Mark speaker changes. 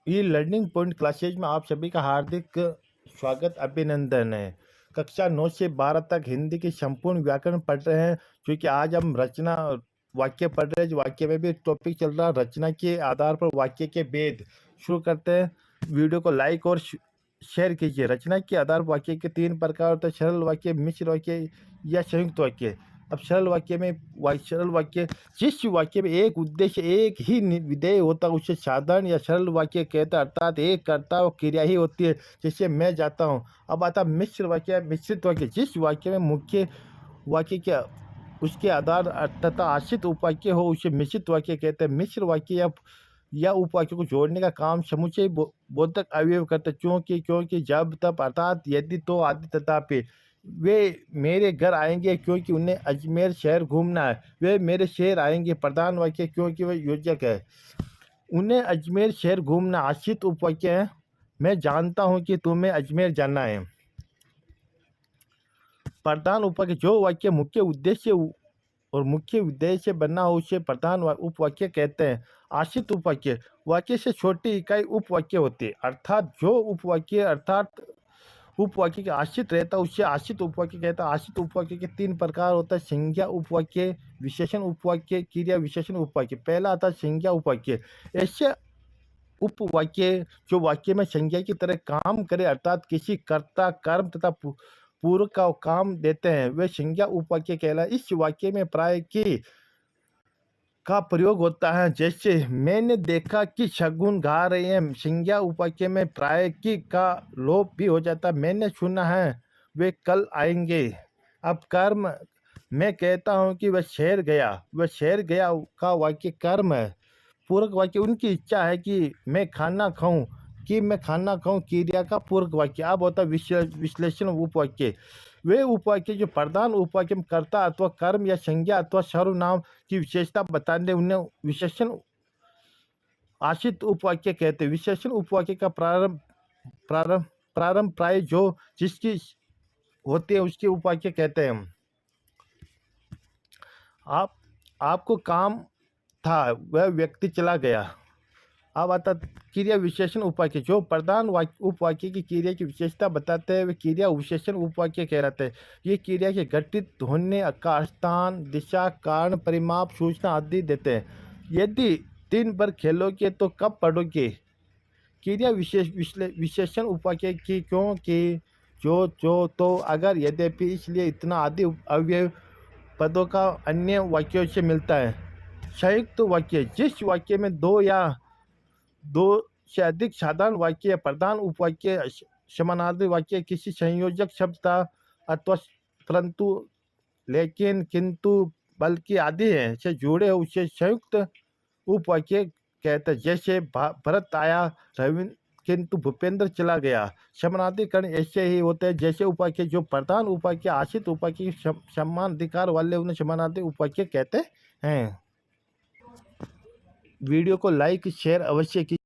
Speaker 1: E learning point classes में आप सभी का हार्दिक स्वागत अभिनंदन है। कक्षा 9 से 12 तक हिंदी की संपूर्ण व्याकरण पढ़ रहे हैं, क्योंकि आज हम रचना वाक्य पढ़ रहे हैं। जो वाक्य में भी टॉपिक चल रहा है, रचना के आधार पर वाक्य के भेद। शुरू करते हैं। वीडियो को लाइक और शेयर कीजिए। रचना के आधार पर वाक्य के 3 प्रकार होते हैं: सरल वाक्य, मिश्र वाक्य या संयुक्त वाक्य। अब सरल वाक्य में सरल वाक्य जिस वाक्य में एक उद्देश्य एक ही विधेय होता है उसे साधारण या सरल वाक्य कहते हैं, अर्थात एक कर्ता और क्रिया ही होती है, जैसे मैं जाता हूँ। अब आता मिश्र वाक्य, मिश्रित वाक्य। जिस वाक्य में मुख्य वाक्य के उसके आधार तथा आश्रित उपवाक्य हो उसे मिश्रित वाक्य कहते हैं। मिश्र वाक्य या उपवाक्य को जोड़ने का काम समुचय बोधक अवयव करते हैं। क्योंकि जब तब, अर्थात यदि तो आदि तथापि। वे मेरे घर आएंगे क्योंकि उन्हें अजमेर शहर घूमना है। वे मेरे शहर आएंगे प्रधान वाक्य क्योंकि वह योजक है। उन्हें अजमेर शहर घूमना आश्रित उपवाक्य है। मैं जानता हूं कि तुम्हें अजमेर जाना है प्रधान उपवाक्य। जो वाक्य मुख्य उद्देश्य और मुख्य उद्देश्य बनना हो उसे प्रधान उपवाक्य कहते हैं। आश्रित उपवाक्य वाक्य से छोटी इकाई उपवाक्य होती है, अर्थात जो उपवाक्य के आश्रित रहता है उससे आश्रित उपवाक्य कहता है। आश्रित उपवाक्य के 3 प्रकार होता है: संज्ञा उपवाक्य, विशेषण उपवाक्य, क्रिया विशेषण उपवाक्य। पहला आता है संज्ञा उपवाक्य। ऐसे उपवाक्य जो वाक्य में संज्ञा की तरह काम करे, अर्थात किसी कर्ता, कर्म तथा पूर्व का काम देते हैं, वे संज्ञा उपवाक्य कहलाए। इस वाक्य में प्राय की का प्रयोग होता है, जैसे मैंने देखा कि शगुन गा रहे हैं। संज्ञा उपवाक्य में प्राय की का लोप भी हो जाता है। मैंने सुना है वे कल आएंगे। अब कर्म, मैं कहता हूँ कि वह शहर गया। वह शहर गया का वाक्य कर्म है। पूरक वाक्य उनकी इच्छा है कि मैं खाना खाऊं, क्रिया का पूरक वाक्य। अब होता है विश्लेषण उपवाक्य। वे उपवाक्य जो प्रधान उपवाक्य में कर्ता अथवा कर्म या संज्ञा अथवा सर्वनाम की विशेषता बताने उन्हें विशेषण आश्रित उपवाक्य कहते हैं। विशेषण उपवाक्य का प्रारंभ प्राय जो जिसकी होती है उसके उपवाक्य कहते हैं। आपको काम था, वह व्यक्ति चला गया। अब आता क्रिया विशेषण उपवाक्य। जो प्रधान उपवाक्य की क्रिया की विशेषता बताते हैं वे क्रिया विशेषण उपवाक्य कहलाते हैं। ये क्रिया के घटित होने का स्थान, दिशा, कारण, परिमाप, सूचना आदि देते हैं। यदि दिन भर खेलोगे तो कब पढ़ोगे? क्रिया विशेषण उपवाक्य की क्योंकि, जो, तो, अगर, यद्यपि, इसलिए, इतना आदि अव्यय पदों का अन्य वाक्यों से मिलता है। संयुक्त वाक्य जिस वाक्य में दो से अधिक साधारण वाक्य या प्रधान उपवाक्य, समानार्थी वाक्य, किसी संयोजक शब्द था अथवा परंतु, लेकिन, किंतु, बल्कि आदि है से जुड़े हो उसे संयुक्त उपवाक्य कहते हैं। जैसे भरत आया, रविंद्र, किंतु भूपेंद्र चला गया। समानाधिकरण ऐसे ही होते हैं जैसे उपवाक्य जो प्रधान उपवाक्य आश्रित उपवाक्य समान अधिकार वाले उन्हें समानार्थी उपवाक्य कहते हैं। वीडियो को लाइक शेयर अवश्य कीजिए।